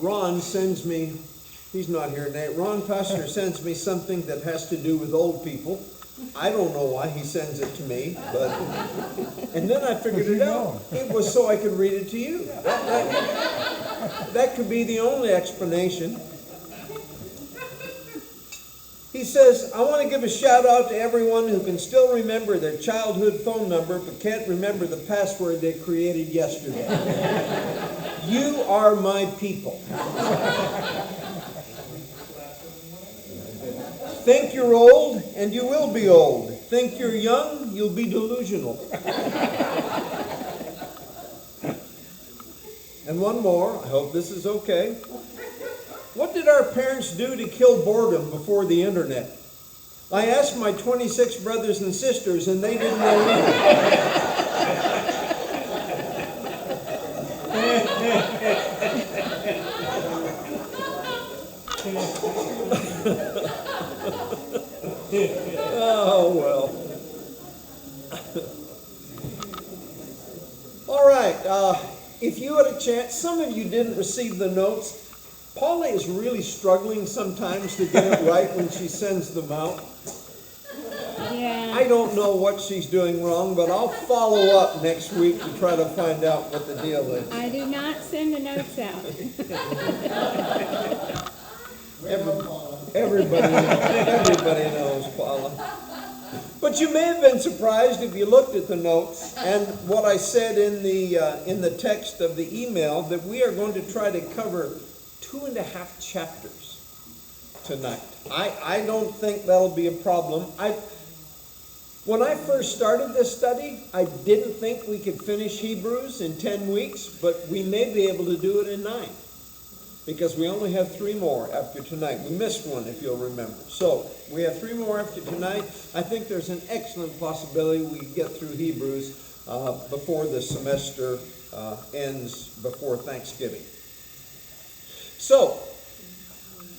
Ron sends me, he's not here today, Ron Pastor sends me something that has to do with old people. I don't know why he sends it to me, but, and then I figured it out. It was so I could read it to you. That could be the only explanation. He says, I want to give a shout out to everyone who can still remember their childhood phone number but can't remember the password they created yesterday. You are my people. Think you're old, and you will be old. Think you're young, you'll be delusional. And one more, I hope this is okay. What did our parents do to kill boredom before the internet? I asked my 26 brothers and sisters, and they didn't know either. Oh, well. All right. If you had a chance, some of you didn't receive the notes. Paula is really struggling sometimes to get it right when she sends them out. Yeah. I don't know what she's doing wrong, but I'll follow up next week to try to find out what the deal is. I do not send the notes out. Everybody knows Paula. But you may have been surprised if you looked at the notes and what I said in the text of the email, that we are going to try to cover 2.5 chapters tonight. I don't think that'll be a problem. When I first started this study, I didn't think we could finish Hebrews in 10 weeks, but we may be able to do it in 9. Because we only have 3 more after tonight. We missed one, if you'll remember. So, we have 3 more after tonight. I think there's an excellent possibility we get through Hebrews before the semester ends, before Thanksgiving. So,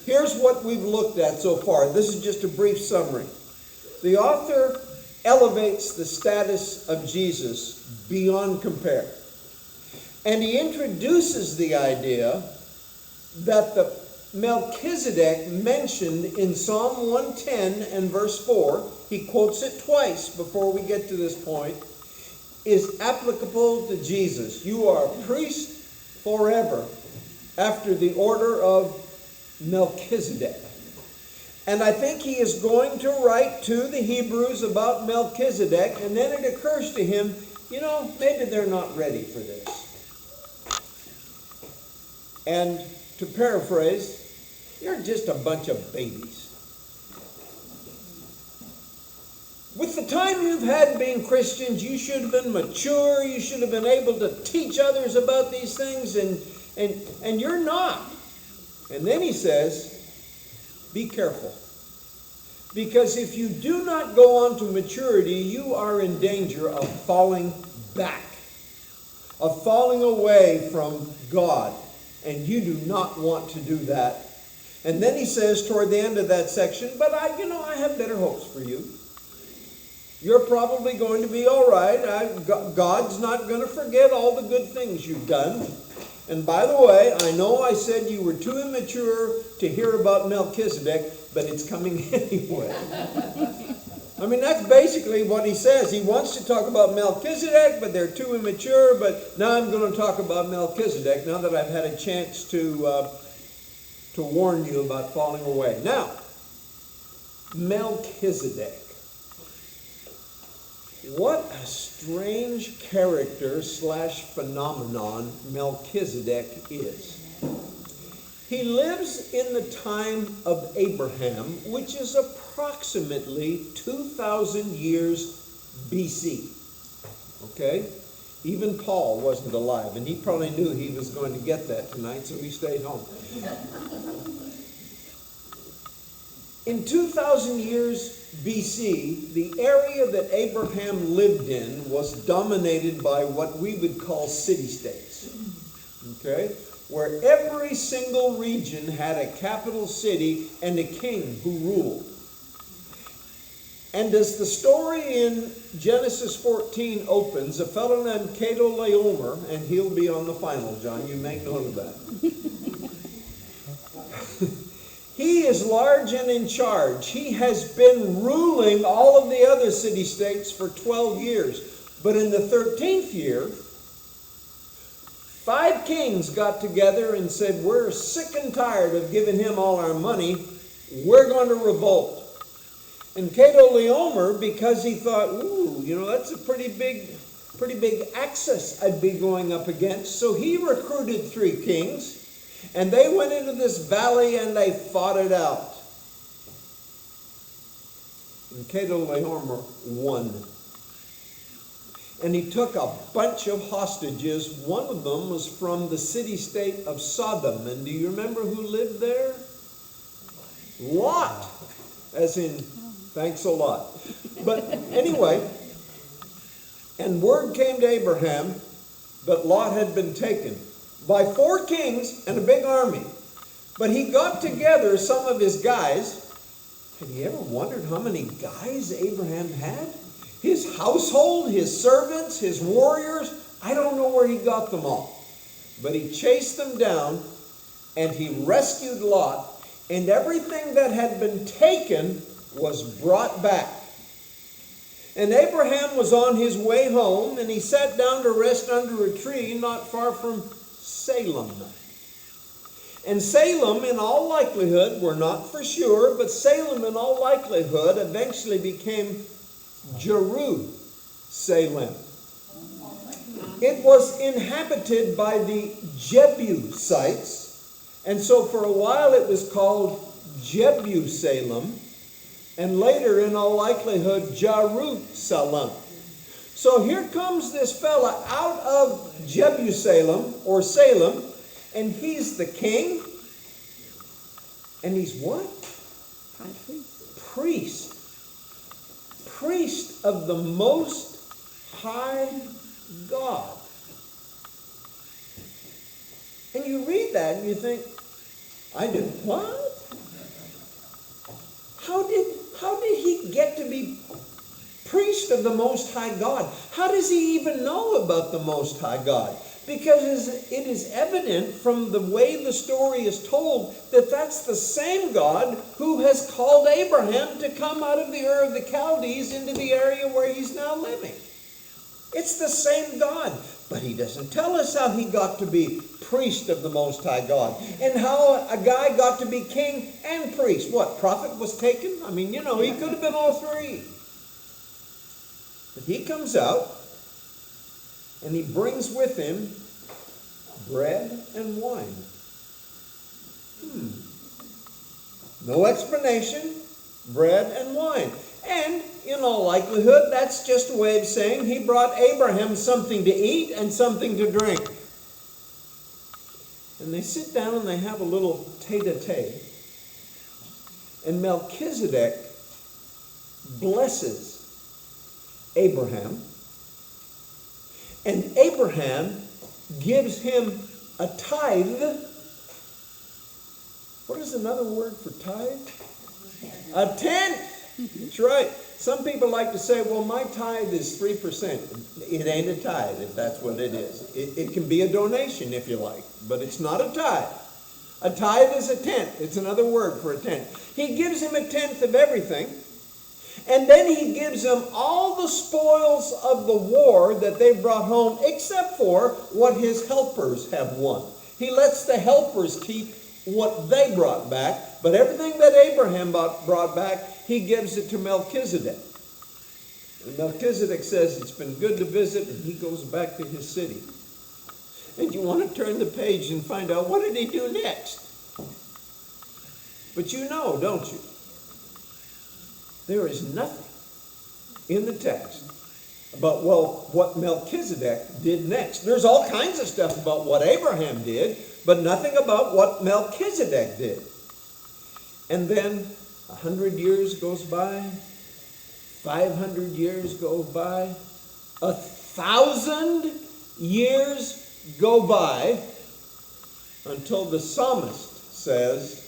here's what we've looked at so far. This is just a brief summary. The author elevates the status of Jesus beyond compare. And he introduces the idea that the Melchizedek mentioned in Psalm 110 and verse 4, he quotes it twice before we get to this point, is applicable to Jesus. You are a priest forever after the order of Melchizedek. And I think he is going to write to the Hebrews about Melchizedek, and then it occurs to him, maybe they're not ready for this. And to paraphrase, you're just a bunch of babies. With the time you've had being Christians, you should have been mature, you should have been able to teach others about these things, and you're not. And then he says, be careful. Because if you do not go on to maturity, you are in danger of falling back, of falling away from God. And you do not want to do that. And then he says toward the end of that section, but I have better hopes for you. You're probably going to be all right. God's not going to forget all the good things you've done. And by the way, I know I said you were too immature to hear about Melchizedek, but it's coming anyway. I mean, that's basically what he says. He wants to talk about Melchizedek, but they're too immature. But now I'm going to talk about Melchizedek, now that I've had a chance to warn you about falling away. Now, Melchizedek. What a strange character / phenomenon Melchizedek is. He lives in the time of Abraham, which is approximately 2,000 years BC. Okay? Even Paul wasn't alive, and he probably knew he was going to get that tonight, so he stayed home. In 2,000 years BC, the area that Abraham lived in was dominated by what we would call city-states. Okay? Where every single region had a capital city and a king who ruled. And as the story in Genesis 14 opens, a fellow named Kedorlaomer, and he'll be on the final, John, you make note of that. is large and in charge. He has been ruling all of the other city-states for 12 years. But in the 13th year, 5 kings got together and said, we're sick and tired of giving him all our money. We're going to revolt. And Chedorlaomer, because he thought, ooh, that's a pretty big axis I'd be going up against. So he recruited 3 kings. And they went into this valley and they fought it out. And Chedorlaomer won. And he took a bunch of hostages. One of them was from the city-state of Sodom. And do you remember who lived there? Lot. As in, thanks a lot. But anyway, and word came to Abraham that Lot had been taken by 4 kings and a big army. But he got together some of his guys. Have you ever wondered how many guys Abraham had? His household, his servants, his warriors. I don't know where he got them all. But he chased them down and he rescued Lot. And everything that had been taken was brought back. And Abraham was on his way home and he sat down to rest under a tree not far from Salem. And Salem, in all likelihood, we're not for sure, but Salem, in all likelihood, eventually became Jerusalem. It was inhabited by the Jebusites, and so for a while it was called Jerusalem, and later, in all likelihood, Jerusalem. So here comes this fella out of Jerusalem, or Salem, and he's the king. And he's what? Priest. Priest of the Most High God. And you read that and you think, I did what? How did he get to be priest of the Most High God? How does he even know about the Most High God? Because it is evident from the way the story is told that that's the same God who has called Abraham to come out of the Ur of the Chaldees into the area where he's now living. It's the same God. But he doesn't tell us how he got to be priest of the Most High God. And how a guy got to be king and priest. What, prophet was taken? I mean, he could have been all 3. But he comes out and he brings with him bread and wine. No explanation, bread and wine. And in all likelihood, that's just a way of saying he brought Abraham something to eat and something to drink. And they sit down and they have a little tete-a-tete. And Melchizedek blesses Abraham. And Abraham gives him a tithe. What is another word for tithe? A tenth. That's right. Some people like to say, well, my tithe is 3%. It ain't a tithe, if that's what it is. It can be a donation, if you like, but it's not a tithe. A tithe is a tenth. It's another word for a tenth. He gives him a tenth of everything. And then he gives them all the spoils of the war that they brought home, except for what his helpers have won. He lets the helpers keep what they brought back, but everything that Abraham brought back, he gives it to Melchizedek. And Melchizedek says it's been good to visit, and he goes back to his city. And you want to turn the page and find out, what did he do next? But you know, don't you? There is nothing in the text about, what Melchizedek did next. There's all kinds of stuff about what Abraham did, but nothing about what Melchizedek did. And then 100 years goes by, 500 years go by, 1,000 years go by, until the psalmist says,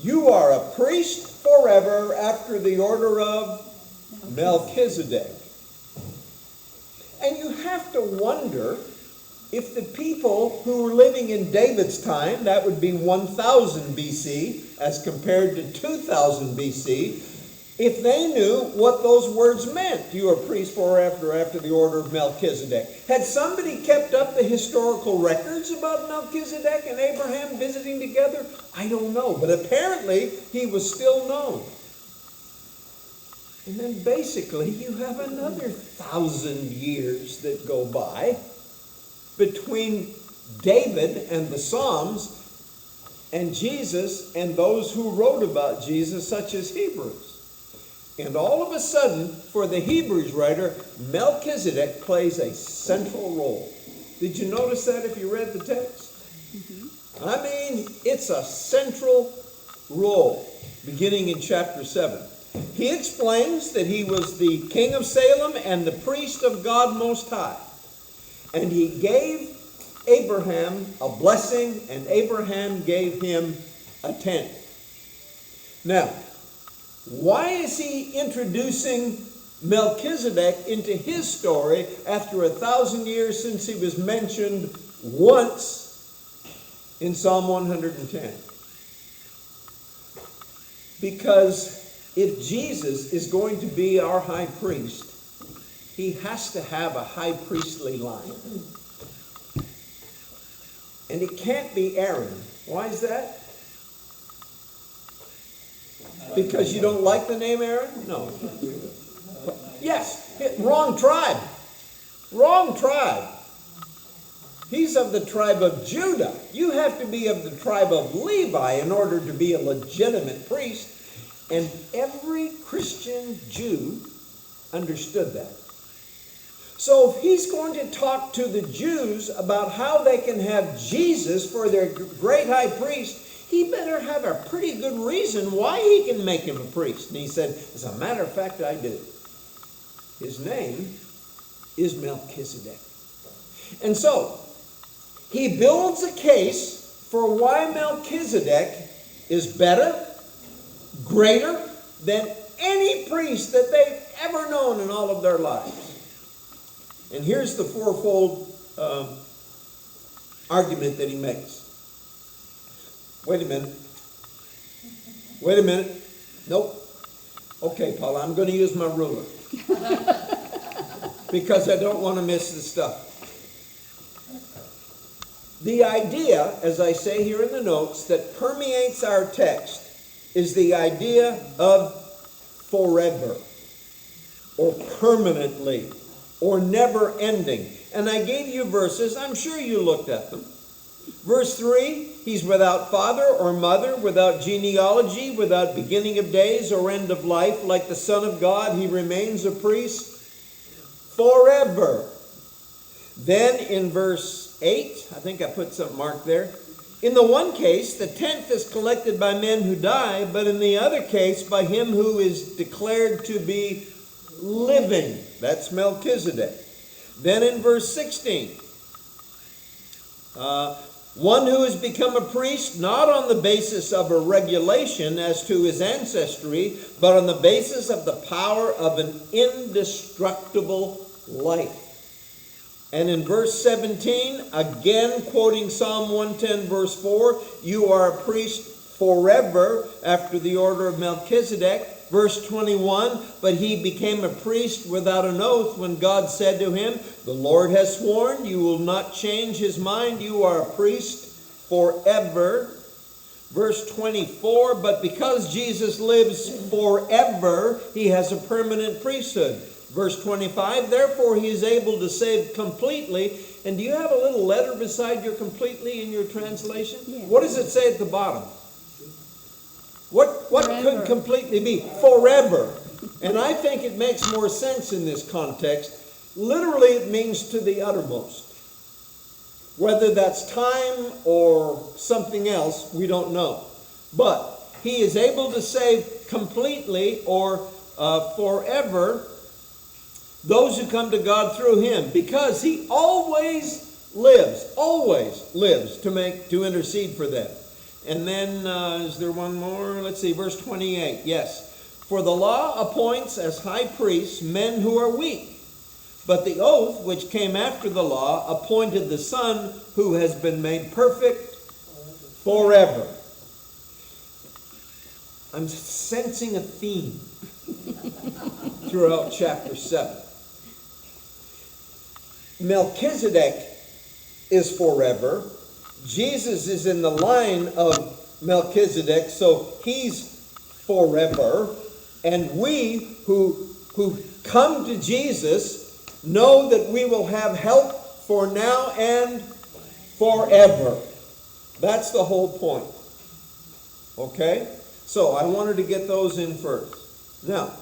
you are a priest forever after the order of Melchizedek. And you have to wonder if the people who were living in David's time, that would be 1000 BC as compared to 2000 BC, if they knew what those words meant, you are a priest forever after the order of Melchizedek. Had somebody kept up the historical records about Melchizedek and Abraham visiting together? I don't know, but apparently he was still known. And then basically you have another 1,000 years that go by between David and the Psalms and Jesus and those who wrote about Jesus, such as Hebrews. And all of a sudden, for the Hebrews writer, Melchizedek plays a central role. Did you notice that if you read the text? Mm-hmm. I mean, it's a central role, beginning in chapter 7. He explains that he was the king of Salem and the priest of God Most High. And he gave Abraham a blessing, and Abraham gave him a tent. Now, why is he introducing Melchizedek into his story after 1,000 years since he was mentioned once in Psalm 110? Because if Jesus is going to be our high priest, he has to have a high priestly line. And it can't be Aaron. Why is that? Because you don't like the name Aaron? No. Yes, wrong tribe. Wrong tribe. He's of the tribe of Judah. You have to be of the tribe of Levi in order to be a legitimate priest. And every Christian Jew understood that. So if he's going to talk to the Jews about how they can have Jesus for their great high priest, he better have a pretty good reason why he can make him a priest. And he said, as a matter of fact, I do. His name is Melchizedek. And so, he builds a case for why Melchizedek is better, greater than any priest that they've ever known in all of their lives. And here's the fourfold argument that he makes. Wait a minute. Wait a minute. Nope. Okay, Paula, I'm going to use my ruler. Because I don't want to miss the stuff. The idea, as I say here in the notes, that permeates our text is the idea of forever, or permanently, or never ending. And I gave you verses, I'm sure you looked at them. Verse 3, he's without father or mother, without genealogy, without beginning of days or end of life. Like the Son of God, he remains a priest forever. Then in verse 8, I think I put something marked there. In the one case, the tenth is collected by men who die, but in the other case, by him who is declared to be living. That's Melchizedek. Then in verse 16, one who has become a priest not on the basis of a regulation as to his ancestry, but on the basis of the power of an indestructible life. And in verse 17, again quoting Psalm 110 verse 4, you are a priest forever after the order of Melchizedek. Verse 21, but he became a priest without an oath when God said to him, the Lord has sworn, you will not change his mind, you are a priest forever. Verse 24, but because Jesus lives forever, he has a permanent priesthood. Verse 25, therefore he is able to save completely. And do you have a little letter beside your completely in your translation? Yeah. What does it say at the bottom? What Forever. could completely be? Forever. And I think it makes more sense in this context. Literally, it means to the uttermost. Whether that's time or something else, we don't know. But he is able to save completely or forever those who come to God through him, because he always lives to intercede for them. And then, is there one more? Let's see, verse 28. Yes. For the law appoints as high priests men who are weak. But the oath which came after the law appointed the Son who has been made perfect forever. I'm sensing a theme throughout chapter 7. Melchizedek is forever. Jesus is in the line of Melchizedek, so he's forever. And we who come to Jesus know that we will have help for now and forever. That's the whole point. Okay? So I wanted to get those in first. Now,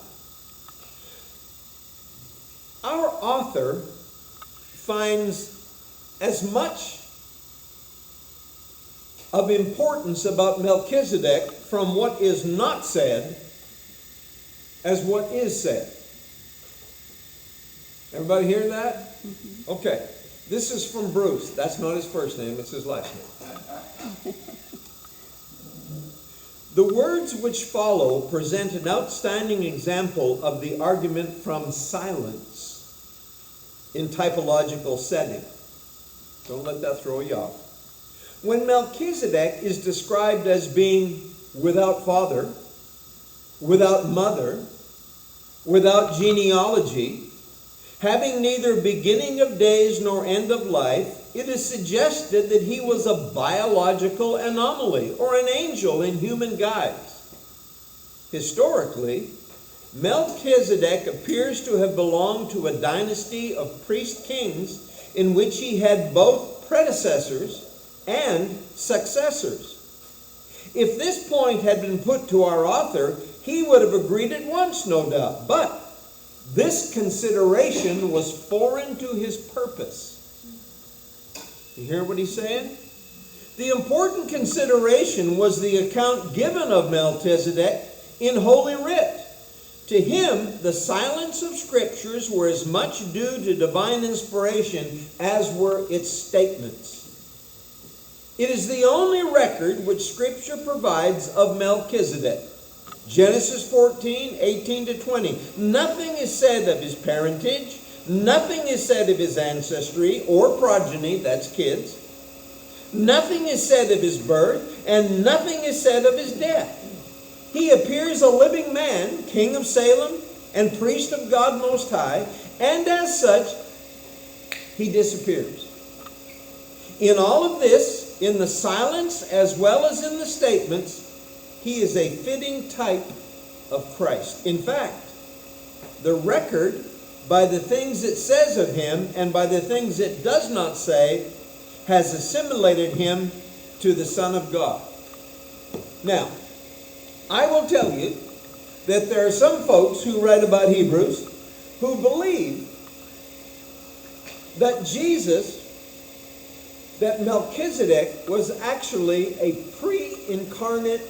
our author finds as much of importance about Melchizedek from what is not said as what is said. Everybody hear that? Okay. This is from Bruce. That's not his first name, it's his last name. The words which follow present an outstanding example of the argument from silence in typological setting. Don't let that throw you off. When Melchizedek is described as being without father, without mother, without genealogy, having neither beginning of days nor end of life, it is suggested that he was a biological anomaly or an angel in human guise. Historically, Melchizedek appears to have belonged to a dynasty of priest-kings in which he had both predecessors and successors. If this point had been put to our author, he would have agreed at once, no doubt. But this consideration was foreign to his purpose. You hear what he's saying? The important consideration was the account given of Melchizedek in Holy Writ. To him, the silence of scriptures were as much due to divine inspiration as were its statements. It is the only record which Scripture provides of Melchizedek. Genesis 14, 18 to 20. Nothing is said of his parentage. Nothing is said of his ancestry or progeny, that's kids. Nothing is said of his birth, and nothing is said of his death. He appears a living man, king of Salem, and priest of God Most High, and as such, he disappears. In all of this, in the silence as well as in the statements, he is a fitting type of Christ. In fact, the record, by the things it says of him and by the things it does not say, has assimilated him to the Son of God. Now, I will tell you that there are some folks who write about Hebrews who believe that that Melchizedek was actually a pre-incarnate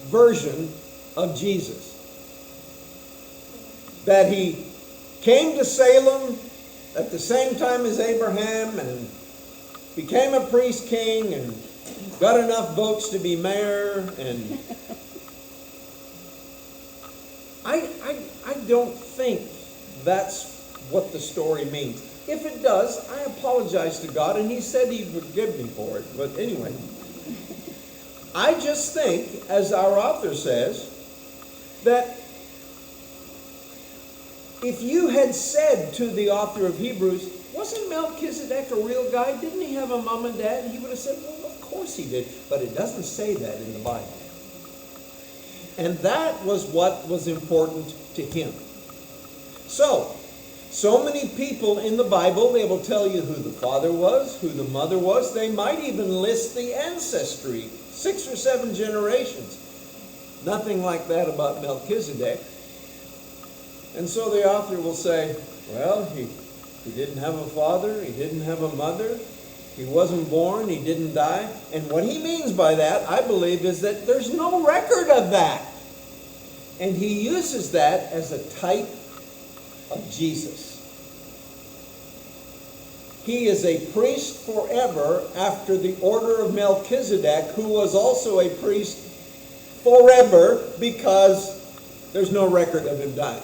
version of Jesus. That he came to Salem at the same time as Abraham and became a priest king and got enough votes to be mayor. And I don't think that's what the story means. If it does, I apologize to God, and he said he would forgive me for it. But anyway, I just think, as our author says, that if you had said to the author of Hebrews, wasn't Melchizedek a real guy? Didn't he have a mom and dad? And he would have said, well, of course he did. But it doesn't say that in the Bible. And that was what was important to him. So many people in the Bible, they will tell you who the father was, who the mother was. They might even list the ancestry, 6 or 7 generations. Nothing like that about Melchizedek. And so the author will say, well, he didn't have a father, he didn't have a mother, he wasn't born, he didn't die. And what he means by that, I believe, is that there's no record of that. And he uses that as a type of Jesus. He is a priest forever after the order of Melchizedek, who was also a priest forever because there's no record of him dying.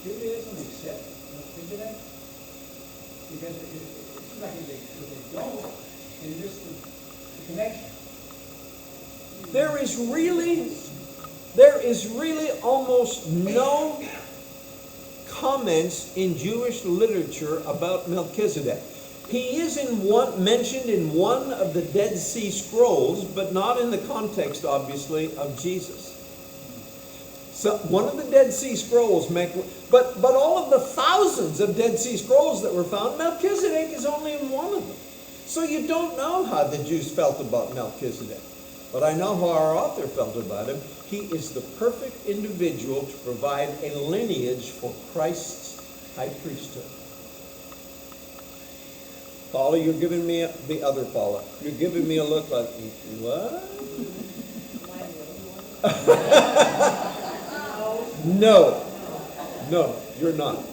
Did you Because it seems like if they don't, they miss the connection. There is really almost no comments in Jewish literature about Melchizedek. He is mentioned in one of the Dead Sea Scrolls, but not in the context, obviously, of Jesus. So one of the Dead Sea Scrolls but all of the thousands of Dead Sea Scrolls that were found, Melchizedek is only in one of them. So you don't know how the Jews felt about Melchizedek. But I know how our author felt about him. He is the perfect individual to provide a lineage for Christ's high priesthood. Paula, you're giving me the other Paula. You're giving me a look like, what? No, you're not.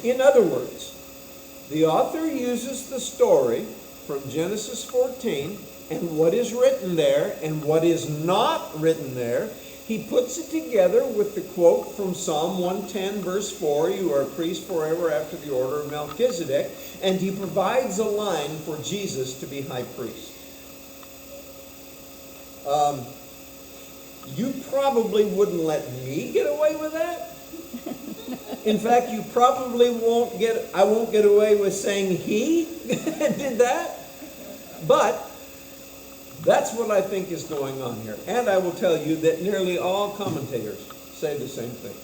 In other words, the author uses the story from Genesis 14 and what is written there and what is not written there. He puts it together with the quote from Psalm 110, verse 4, "You are a priest forever after the order of Melchizedek," and he provides a line for Jesus to be high priest. You probably wouldn't let me get away with that. In fact, you probably I won't get away with saying he did that. But that's what I think is going on here. And I will tell you that nearly all commentators say the same thing.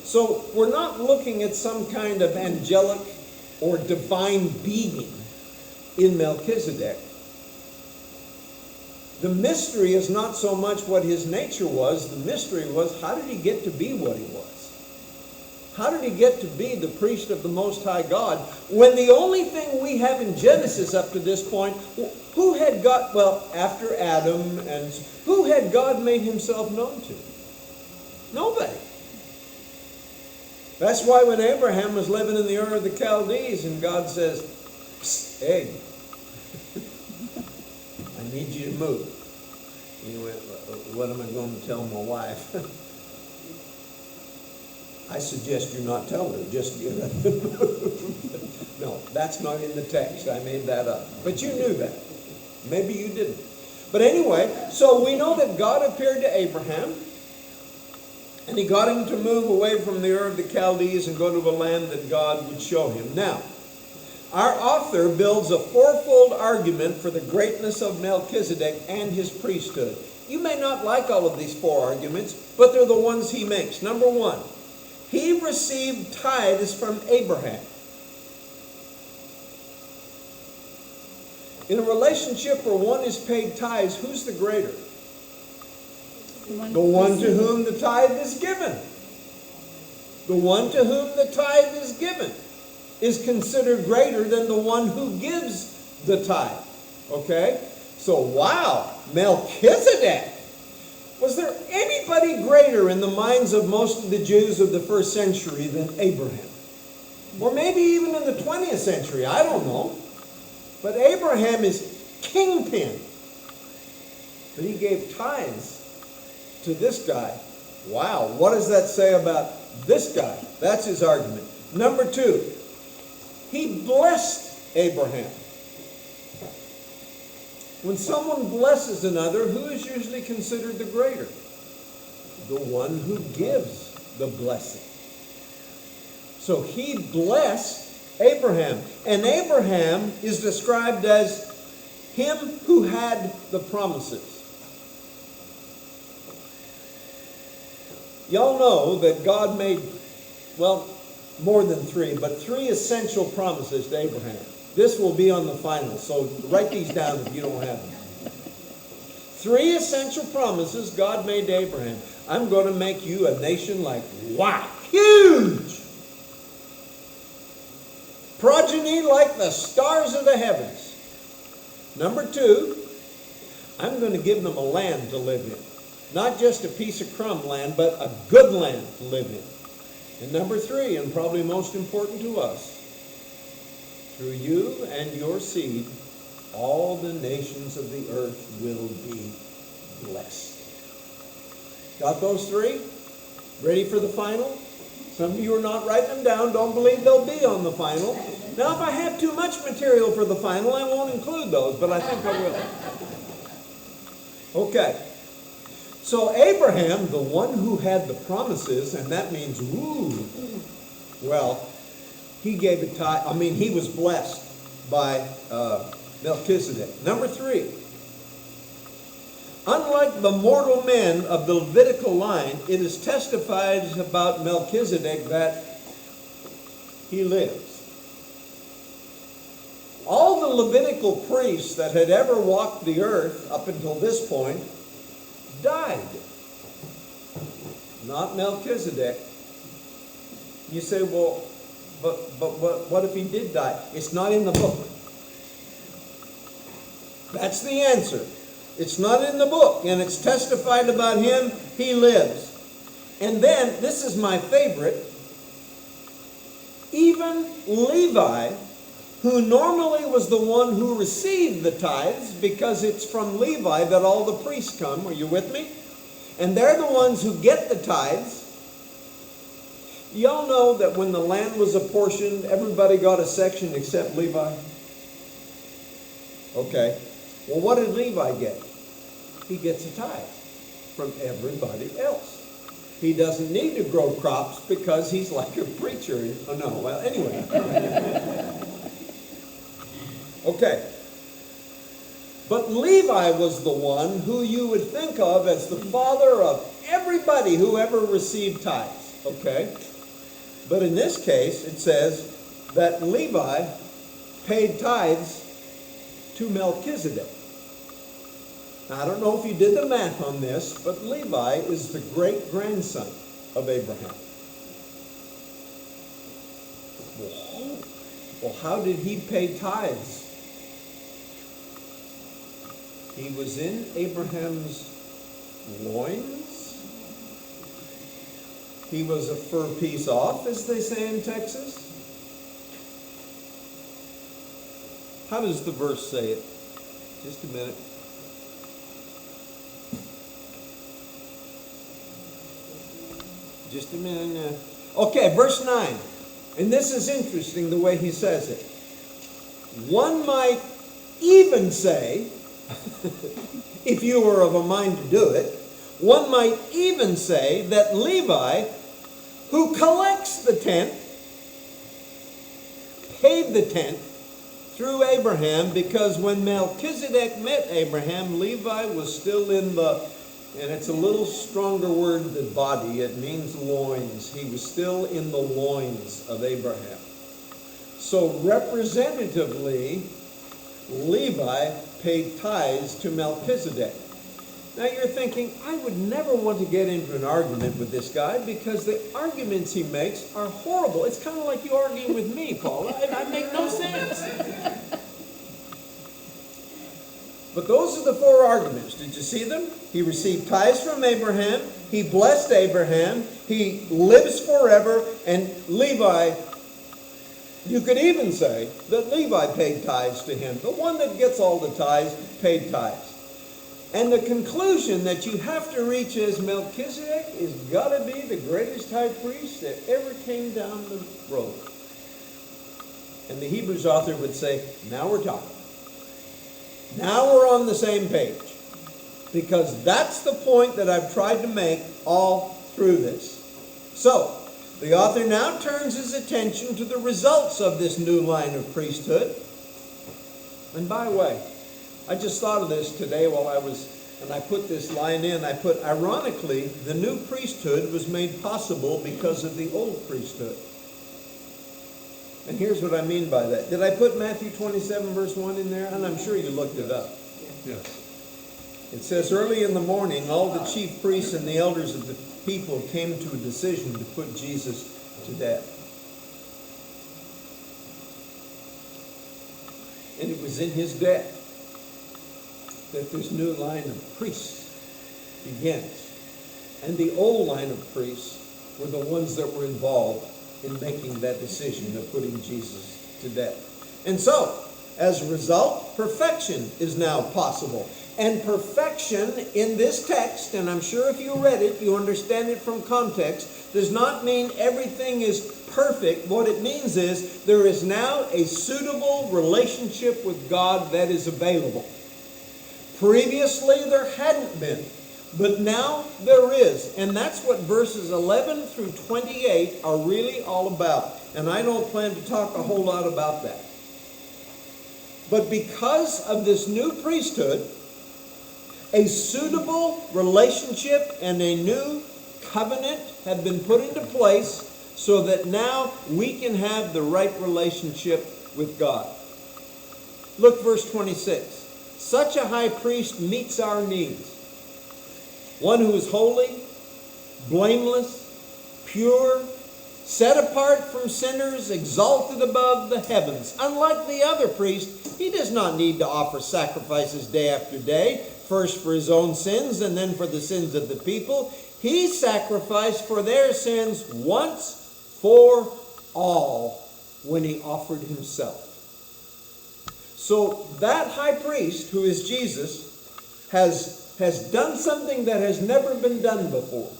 So we're not looking at some kind of angelic or divine being in Melchizedek. The mystery is not so much what his nature was. The mystery was, how did he get to be what he was? How did he get to be the priest of the Most High God, when the only thing we have in Genesis up to this point, who had God, after Adam, and who had God made himself known to? Nobody. That's why when Abraham was living in the Ur of the Chaldees and God says, "Psst, hey, I need you to move." He went, "What am I going to tell my wife?" I suggest you not tell her, just give her the move. No, that's not in the text. I made that up. But you knew that. Maybe you didn't. But anyway, so we know that God appeared to Abraham, and he got him to move away from the Ur of the Chaldees and go to a land that God would show him. Now, our author builds a fourfold argument for the greatness of Melchizedek and his priesthood. You may not like all of these four arguments, but they're the ones he makes. Number one, he received tithes from Abraham. In a relationship where one is paid tithes, who's the greater? The one to whom the tithe is given. The one to whom the tithe is given is considered greater than the one who gives the tithe. Okay? So, wow, Melchizedek. Was there anybody greater in the minds of most of the Jews of the first century than Abraham? Or maybe even in the 20th century, I don't know. But Abraham is kingpin. But he gave tithes to this guy. Wow, what does that say about this guy? That's his argument. Number two, he blessed Abraham. When someone blesses another, who is usually considered the greater? The one who gives the blessing. So he blessed Abraham. And Abraham is described as him who had the promises. Y'all know that God made, more than three, but three essential promises to Abraham. This will be on the final, so write these down if you don't have them. Three essential promises God made to Abraham. I'm going to make you a nation like, wow, huge! Progeny like the stars of the heavens. Number two, I'm going to give them a land to live in. Not just a piece of crumb land, but a good land to live in. And number three, and probably most important to us, through you and your seed, all the nations of the earth will be blessed. Got those three? Ready for the final? Some of you are not writing them down, don't believe they'll be on the final. Now, if I have too much material for the final, I won't include those, but I think I will. Okay. So Abraham, the one who had the promises, and that means, well, he gave a tithe. I mean, he was blessed by Melchizedek. Number 3. Unlike the mortal men of the Levitical line, it is testified about Melchizedek that he lives. All the Levitical priests that had ever walked the earth up until this point died. Not Melchizedek. You say, well, but what if he did die? It's not in the book. That's the answer. It's not in the book, and it's testified about him, he lives. And then, this is my favorite, even Levi, who normally was the one who received the tithes, because it's from Levi that all the priests come, are you with me? And they're the ones who get the tithes. Y'all know that when the land was apportioned, everybody got a section except Levi? Okay. Well, what did Levi get? He gets a tithe from everybody else. He doesn't need to grow crops because he's like a preacher. Oh, no. Well, anyway. Okay. But Levi was the one who you would think of as the father of everybody who ever received tithes. Okay? But in this case, it says that Levi paid tithes to Melchizedek. Now, I don't know if you did the math on this, but Levi is the great-grandson of Abraham. Well, how did he pay tithes? He was in Abraham's loins. He was a fur piece off, as they say in Texas. How does the verse say it? Just a minute. Just a minute. Okay, verse 9. And this is interesting the way he says it. One might even say, if you were of a mind to do it, one might even say that Levi, who collects the tenth, paid the tenth through Abraham, because when Melchizedek met Abraham, Levi was still in the, and it's a little stronger word than body, it means loins. He was still in the loins of Abraham. So representatively, Levi paid tithes to Melchizedek. Now you're thinking, I would never want to get into an argument with this guy because the arguments he makes are horrible. It's kind of like you arguing with me, Paul. I make no sense. But those are the 4 arguments. Did you see them? He received tithes from Abraham. He blessed Abraham. He lives forever. And Levi, you could even say that Levi paid tithes to him. The one that gets all the tithes paid tithes. And the conclusion that you have to reach is Melchizedek is got to be the greatest high priest that ever came down the road. And the Hebrews author would say, now we're talking. Now we're on the same page. Because that's the point that I've tried to make all through this. So, the author now turns his attention to the results of this new line of priesthood. And by the way, I just thought of this today while I put this line in. I put, ironically, the new priesthood was made possible because of the old priesthood. And here's what I mean by that. Did I put Matthew 27 verse 1 in there? And I'm sure you looked it up. Yes. It says, early in the morning, all the chief priests and the elders of the people came to a decision to put Jesus to death. And it was in his death that this new line of priests begins. And the old line of priests were the ones that were involved in making that decision of putting Jesus to death. And so, as a result, perfection is now possible. And perfection in this text, and I'm sure if you read it, you understand it from context, does not mean everything is perfect. What it means is there is now a suitable relationship with God that is available. Previously, there hadn't been, but now there is. And that's what verses 11 through 28 are really all about. And I don't plan to talk a whole lot about that. But because of this new priesthood, a suitable relationship and a new covenant have been put into place so that now we can have the right relationship with God. Look, verse 26. Such a high priest meets our needs. One who is holy, blameless, pure, set apart from sinners, exalted above the heavens. Unlike the other priest, he does not need to offer sacrifices day after day, first for his own sins and then for the sins of the people. He sacrificed for their sins once for all when he offered himself. So that high priest, who is Jesus, has done something that has never been done before.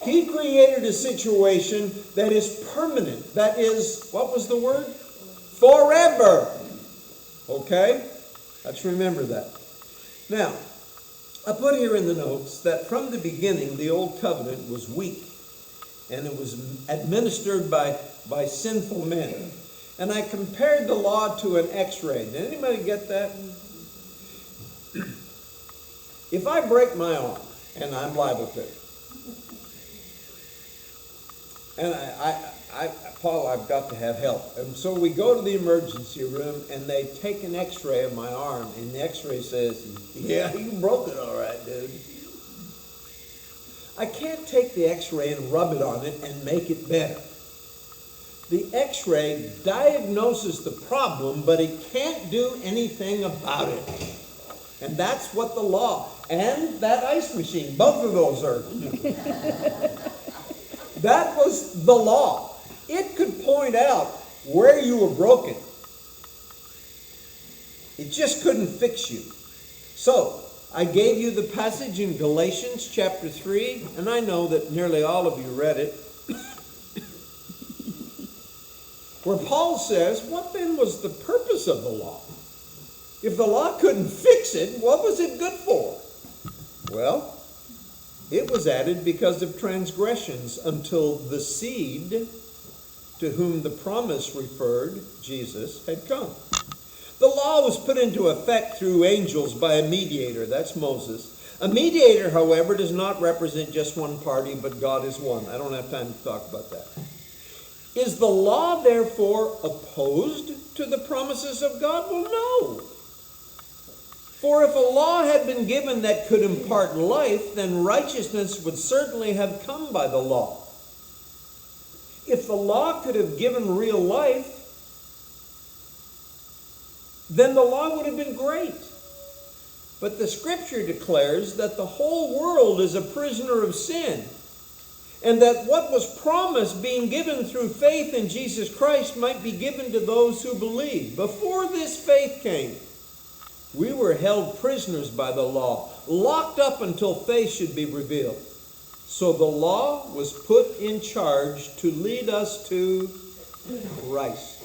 He created a situation that is permanent. That is, what was the word? Forever. Okay? Let's remember that. Now, I put here in the notes that from the beginning, the old covenant was weak. And it was administered by sinful men. And I compared the law to an x-ray. Did anybody get that? If I break my arm, and I'm liable to, and Paul, I've got to have help. And so we go to the emergency room, and they take an x-ray of my arm, and the x-ray says, yeah, you broke it all right, dude. I can't take the x-ray and rub it on it and make it better. The x-ray diagnoses the problem, but it can't do anything about it. And that's what the law, and that ice machine, both of those are. That was the law. It could point out where you were broken. It just couldn't fix you. So, I gave you the passage in Galatians chapter 3, and I know that nearly all of you read it, where Paul says, what then was the purpose of the law? If the law couldn't fix it, what was it good for? Well, it was added because of transgressions until the seed to whom the promise referred, Jesus, had come. The law was put into effect through angels by a mediator, that's Moses. A mediator, however, does not represent just one party, but God is one. I don't have time to talk about that. Is the law, therefore, opposed to the promises of God? Well, no. For if a law had been given that could impart life, then righteousness would certainly have come by the law. If the law could have given real life, then the law would have been great. But the scripture declares that the whole world is a prisoner of sin, and that what was promised being given through faith in Jesus Christ might be given to those who believe. Before this faith came, we were held prisoners by the law, locked up until faith should be revealed. So the law was put in charge to lead us to Christ.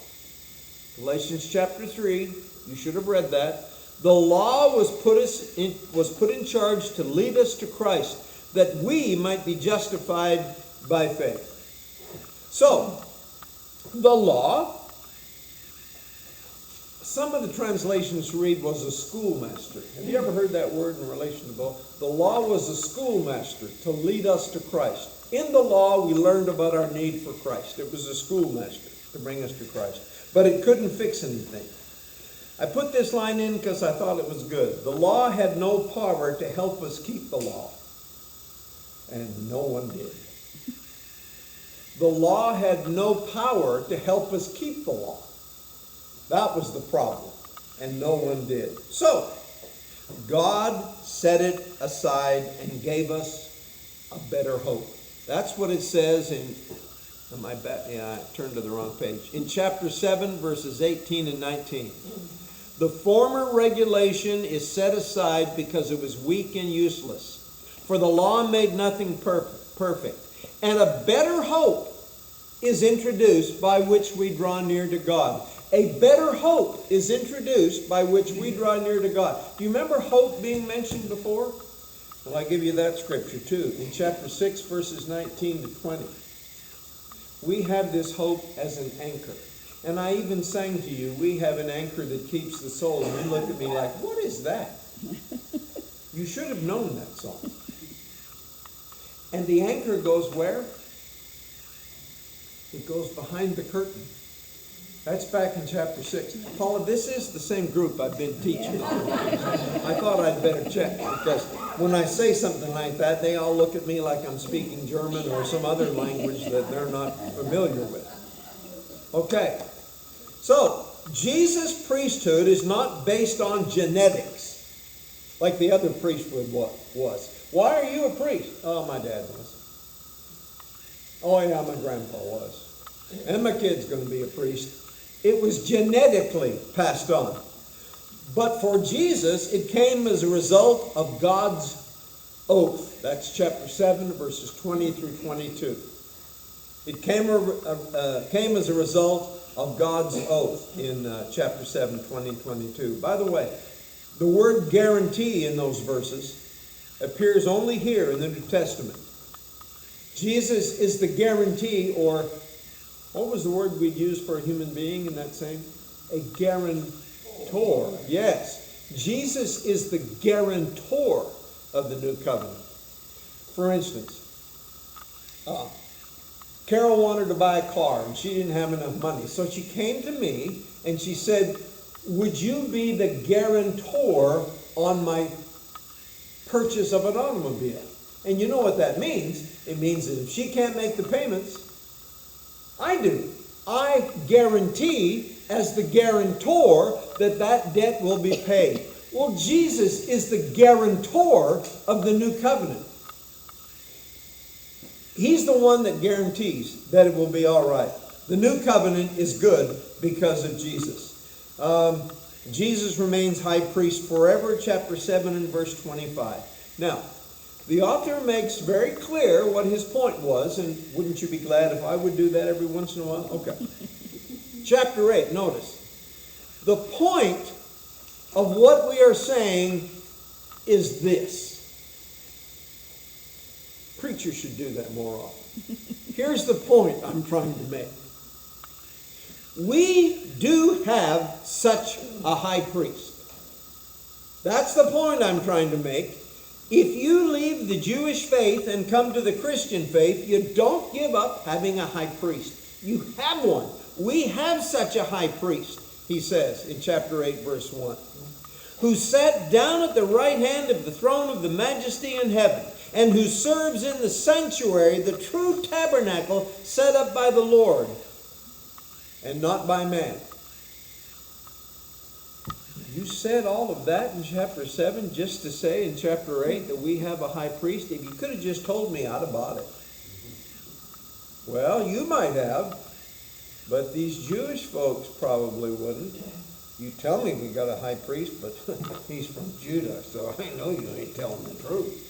Galatians chapter 3, you should have read that. The law was put in charge to lead us to Christ, that we might be justified by faith. So, the law, some of the translations read was a schoolmaster. Have you ever heard that word in relation to both? The law was a schoolmaster to lead us to Christ. In the law, we learned about our need for Christ. It was a schoolmaster to bring us to Christ. But it couldn't fix anything. I put this line in because I thought it was good. The law had no power to help us keep the law. And no one did. The law had no power to help us keep the law. That was the problem. And no one did. So, God set it aside and gave us a better hope. That's what it says in, I turned to the wrong page. In chapter 7, verses 18 and 19. The former regulation is set aside because it was weak and useless. For the law made nothing perfect. And a better hope is introduced by which we draw near to God. A better hope is introduced by which we draw near to God. Do you remember hope being mentioned before? Well, I give you that scripture too. In chapter 6, verses 19 to 20. We have this hope as an anchor. And I even sang to you, we have an anchor that keeps the soul. And you look at me like, what is that? You should have known that song. And the anchor goes where? It goes behind the curtain. That's back in chapter 6. Paula, this is the same group I've been teaching. I thought I'd better check, because when I say something like that, they all look at me like I'm speaking German or some other language that they're not familiar with. Okay, so Jesus' priesthood is not based on genetics, like the other priesthood was. Why are you a priest? Oh, my dad was. Oh, yeah, my grandpa was. And my kid's going to be a priest. It was genetically passed on. But for Jesus, it came as a result of God's oath. That's chapter 7, verses 20 through 22. It came as a result of God's oath in chapter 7, 20 and 22. By the way, the word guarantee in those verses appears only here in the New Testament. Jesus is the guarantee, or what was the word we'd use for a human being in that same? A guarantor. Yes. Jesus is the guarantor of the new covenant. For instance, Carol wanted to buy a car and she didn't have enough money. So she came to me and she said, would you be the guarantor on my purchase of an automobile? And you know what that means? It means that if she can't make the payments, I do. I guarantee as the guarantor that that debt will be paid. Well, Jesus is the guarantor of the new covenant. He's the one that guarantees that it will be all right. The new covenant is good because of Jesus. Jesus remains high priest forever, chapter 7 and verse 25. Now, the author makes very clear what his point was, and wouldn't you be glad if I would do that every once in a while? Okay. Chapter 8, notice. The point of what we are saying is this. Preachers should do that more often. Here's the point I'm trying to make. We do have such a high priest. That's the point I'm trying to make. If you leave the Jewish faith and come to the Christian faith, you don't give up having a high priest. You have one. We have such a high priest, he says in chapter 8, verse 1, who sat down at the right hand of the throne of the majesty in heaven, and who serves in the sanctuary, the true tabernacle set up by the Lord, and not by man. You said all of that in chapter 7 just to say in chapter 8 that we have a high priest? If you could have just told me, I'd have bought it. Well, you might have, but these Jewish folks probably wouldn't. You tell me we got a high priest, but he's from Judah, so I know you ain't telling the truth.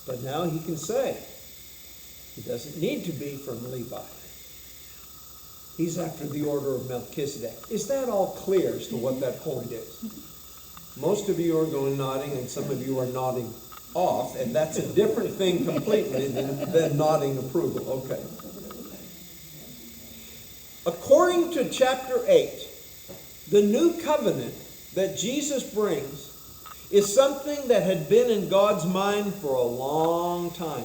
But now he can say, he doesn't need to be from Levi. He's after the order of Melchizedek. Is that all clear as to what that point is? Most of you are going nodding, and some of you are nodding off, and that's a different thing completely than nodding approval. Okay. According to chapter 8, the new covenant that Jesus brings is something that had been in God's mind for a long time.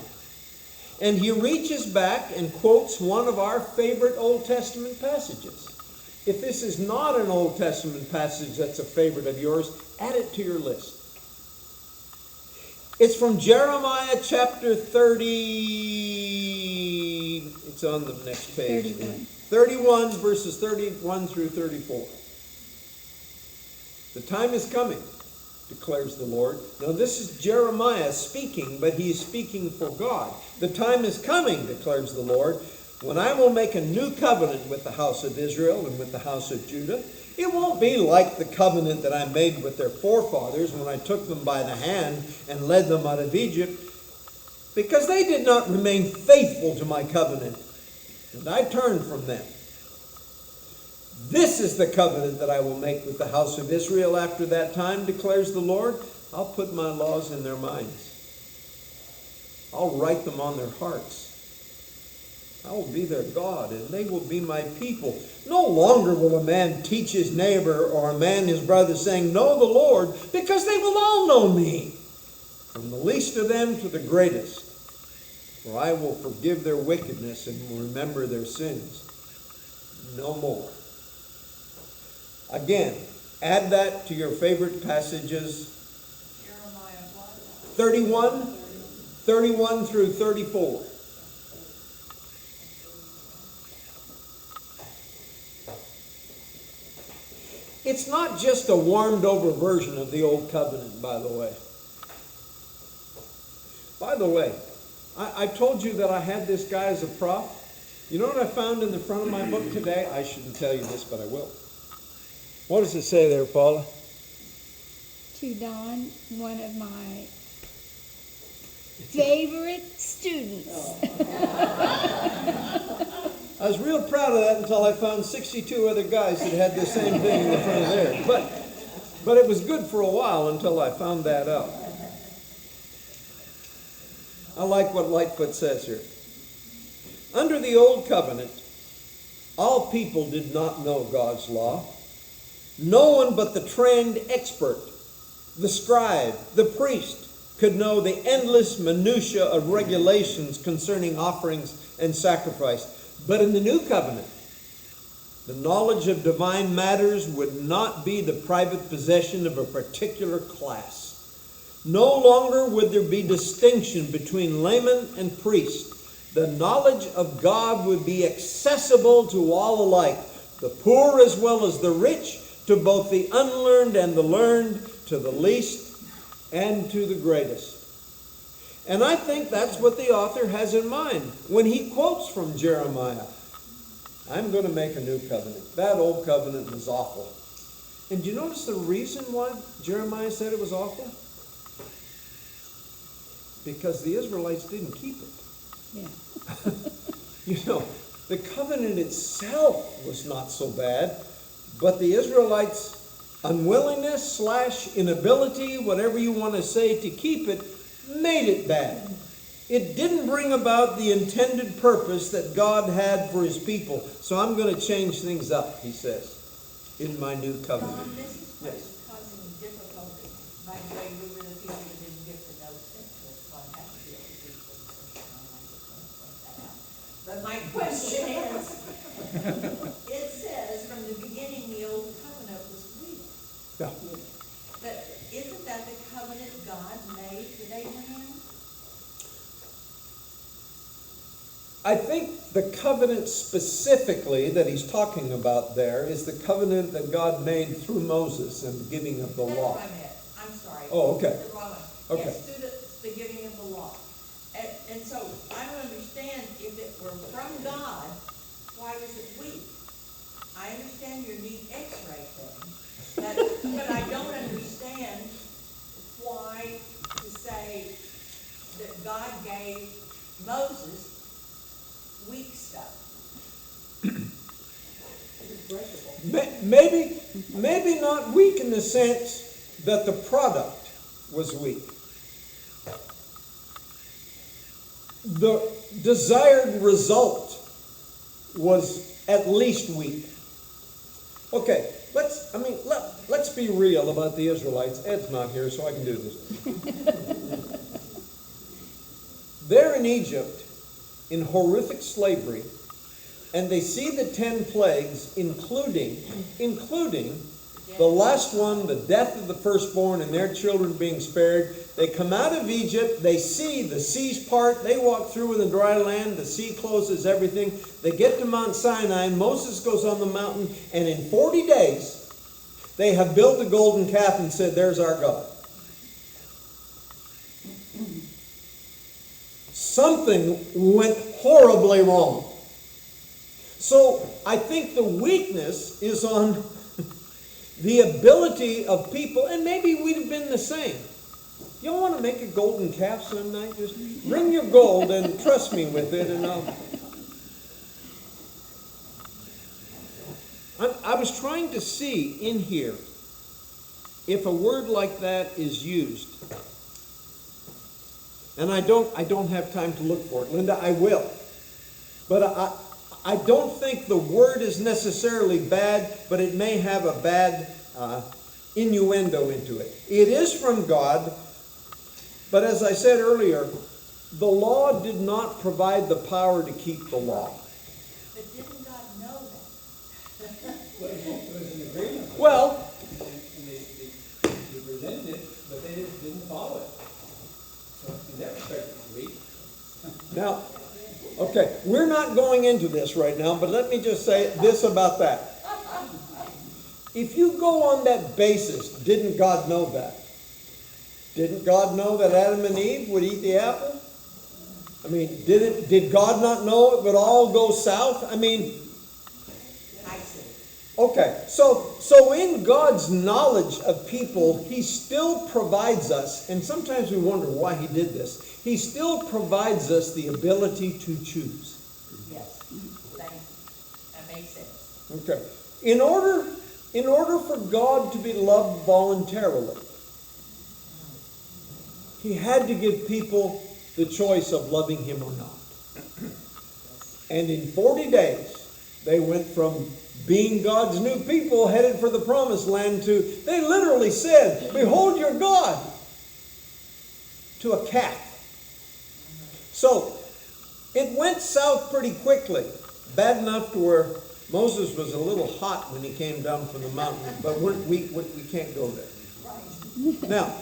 And he reaches back and quotes one of our favorite Old Testament passages. If this is not an Old Testament passage that's a favorite of yours, add it to your list. It's from Jeremiah chapter 30. It's on the next page. 31, verses 31 through 34. The time is coming, declares the Lord. Now this is Jeremiah speaking, but he is speaking for God. The time is coming, declares the Lord, when I will make a new covenant with the house of Israel and with the house of Judah, It won't be like the covenant that I made with their forefathers when I took them by the hand and led them out of Egypt, because they did not remain faithful to my covenant, and I turned from them. This is the covenant that I will make with the house of Israel after that time, declares the Lord. I'll put my laws in their minds. I'll write them on their hearts. I will be their God, and they will be my people. No longer will a man teach his neighbor or a man his brother, saying, know the Lord, because they will all know me, from the least of them to the greatest. For I will forgive their wickedness and will remember their sins no more. Again, add that to your favorite passages. Jeremiah 31 through 34. It's not just a warmed over version of the Old Covenant, by the way. By the way, I told you that I had this guy as a prof. You know what I found in the front of my book today? I shouldn't tell you this, but I will. What does it say there, Paula? To Don, one of my favorite students. I was real proud of that until I found 62 other guys that had the same thing in the front of theirs. But it was good for a while until I found that out. I like what Lightfoot says here. Under the Old Covenant, all people did not know God's law. No one but the trained expert, the scribe, the priest, could know the endless minutiae of regulations concerning offerings and sacrifice. But in the New Covenant, the knowledge of divine matters would not be the private possession of a particular class. No longer would there be distinction between layman and priest. The knowledge of God would be accessible to all alike, the poor as well as the rich, to both the unlearned and the learned, to the least and to the greatest. And I think that's what the author has in mind when he quotes from Jeremiah. I'm going to make a new covenant. That old covenant was awful. And do you notice the reason why Jeremiah said it was awful? Because the Israelites didn't keep it. Yeah. You know, the covenant itself was not so bad, but the Israelites' unwillingness / inability, whatever you want to say, to keep it, made it bad. It didn't bring about the intended purpose that God had for his people. So I'm going to change things up, he says, in my new covenant. Don, this is what's causing difficulty. By the way, we were the people that didn't get the notes sent to us, so I have to deal with these things. But my question is, it says from the beginning the old covenant was weak. Yeah. But isn't that the covenant God made with Abraham? I think the covenant specifically that he's talking about there is the covenant that God made through Moses and the giving of the That's law. what I meant. I'm sorry. Oh, okay. It's the wrong one. Okay. Yes, through the giving of the law. And so I don't understand, if it were from God, why was it weak? I understand your neat x-ray thing, but I don't understand why to say that God gave Moses weak stuff. Maybe not weak in the sense that the product was weak. The desired result was at least weak. Okay, let's be real about the Israelites. Ed's not here, so I can do this. They're in Egypt in horrific slavery, and they see the 10 plagues, including the last one, the death of the firstborn and their children being spared. They come out of Egypt, they see the seas part, they walk through in the dry land, the sea closes everything. They get to Mount Sinai, Moses goes on the mountain, and in 40 days, they have built a golden calf and said, there's our God. Something went horribly wrong. So I think the weakness is on the ability of people, and maybe we'd have been the same. You don't want to make a golden calf some night? Just bring your gold and trust me with it, and I was trying to see in here if a word like that is used. And I don't have time to look for it. Linda, I will. But I don't think the word is necessarily bad, but it may have a bad innuendo into it. It is from God, but as I said earlier, the law did not provide the power to keep the law. But didn't God know that? Well, it was an agreement. Well, And they presented it, but they didn't follow it. So in that respect, it's weak. now, okay, we're not going into this right now, but let me just say this about that. If you go on that basis, didn't God know that? Didn't God know that Adam and Eve would eat the apple? I mean, did God not know it would all go south? I mean, I see. okay, so in God's knowledge of people, He still provides us, and sometimes we wonder why He did this. He still provides us the ability to choose. Yes. Thank you. That makes sense. Okay. In order for God to be loved voluntarily, He had to give people the choice of loving Him or not. And in 40 days, they went from being God's new people headed for the promised land to, they literally said, "Behold your God," to a calf. So, it went south pretty quickly. Bad enough to where Moses was a little hot when he came down from the mountain. But we can't go there. Now,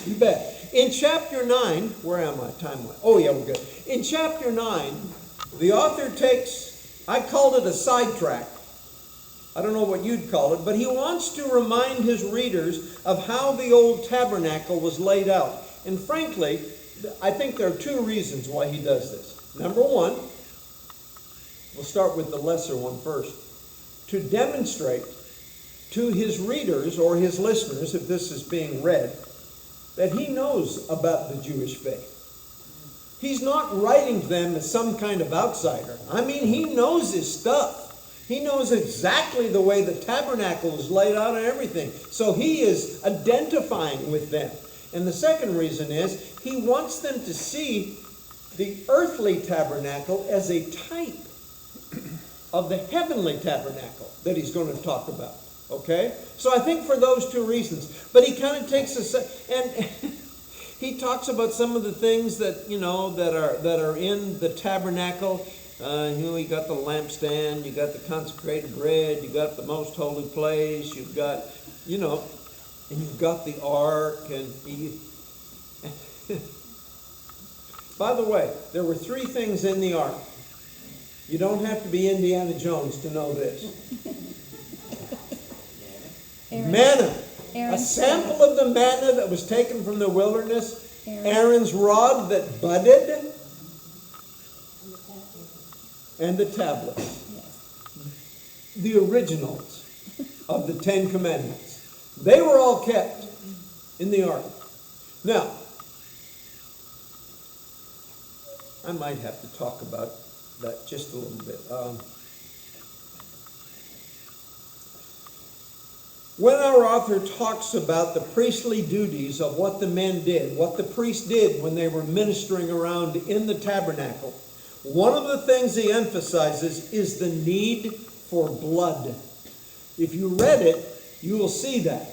you bet. In chapter 9, where am I? Time-wise. Oh, yeah, we're good. In chapter 9, the author takes, I called it a sidetrack. I don't know what you'd call it, but he wants to remind his readers of how the old tabernacle was laid out. And frankly, I think there are two reasons why he does this. Number one, we'll start with the lesser one first. To demonstrate to his readers or his listeners, if this is being read, that he knows about the Jewish faith. He's not writing to them as some kind of outsider. I mean, he knows his stuff. He knows exactly the way the tabernacle is laid out and everything. So he is identifying with them. And the second reason is he wants them to see the earthly tabernacle as a type of the heavenly tabernacle that he's going to talk about. Okay? So I think for those two reasons. But he kind of takes and he talks about some of the things that, that are in the tabernacle. You got the lampstand, you got the consecrated bread, you got the most holy place, you've got, and you've got the ark, and by the way, there were three things in the ark. You don't have to be Indiana Jones to know this. Manna. A sample of the manna that was taken from the wilderness. Aaron's rod that budded. And the tablets. The originals of the Ten Commandments. They were all kept in the ark. Now, I might have to talk about that just a little bit. When our author talks about the priestly duties of what the men did, what the priests did when they were ministering around in the tabernacle, one of the things he emphasizes is the need for blood. If you read it, you will see that.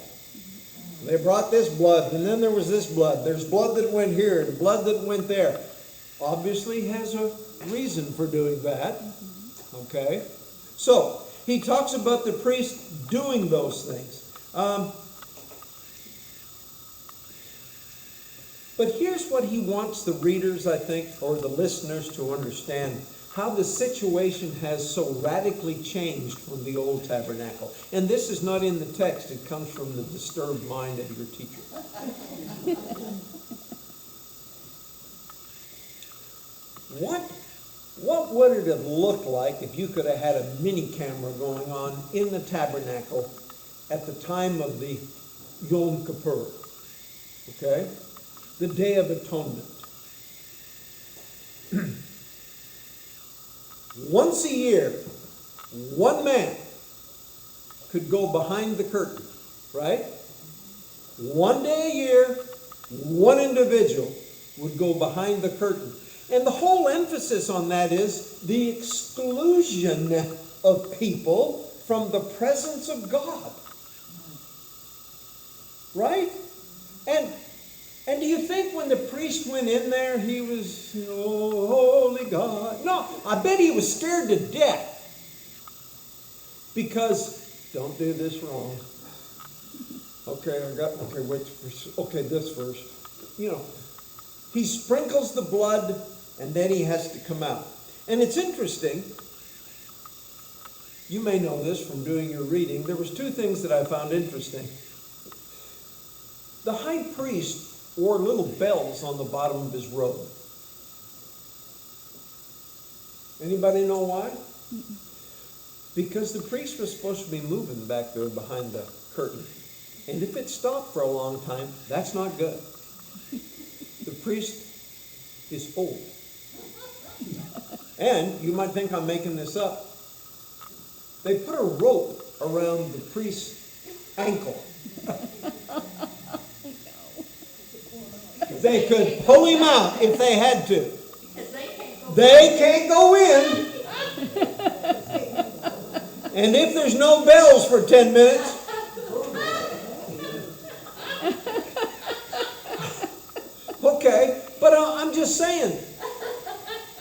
They brought this blood, and then there was this blood. There's blood that went here, and blood that went there. Obviously, he has a reason for doing that. Okay? So, he talks about the priest doing those things. But here's what he wants the readers, I think, or the listeners to understand. How the situation has so radically changed from the old tabernacle. And this is not in the text. It comes from the disturbed mind of your teacher. What would it have looked like if you could have had a mini camera going on in the tabernacle at the time of the Yom Kippur, okay? The Day of Atonement. Once a year, one man could go behind the curtain, right? One day a year, one individual would go behind the curtain. And the whole emphasis on that is the exclusion of people from the presence of God. Right? And do you think when the priest went in there, he was, oh, holy God? No, I bet he was scared to death. Because, don't do this wrong. Okay, this first. You know, he sprinkles the blood and then he has to come out. And it's interesting. You may know this from doing your reading. There was two things that I found interesting. The high priest wore little bells on the bottom of his robe. Anybody know why? Because the priest was supposed to be moving back there behind the curtain. And if it stopped for a long time, that's not good. The priest is old. And you might think I'm making this up. They put a rope around the priest's ankle. They could pull him out if they had to. They can't go in. And if there's no bells for 10 minutes, okay, but I'm just saying,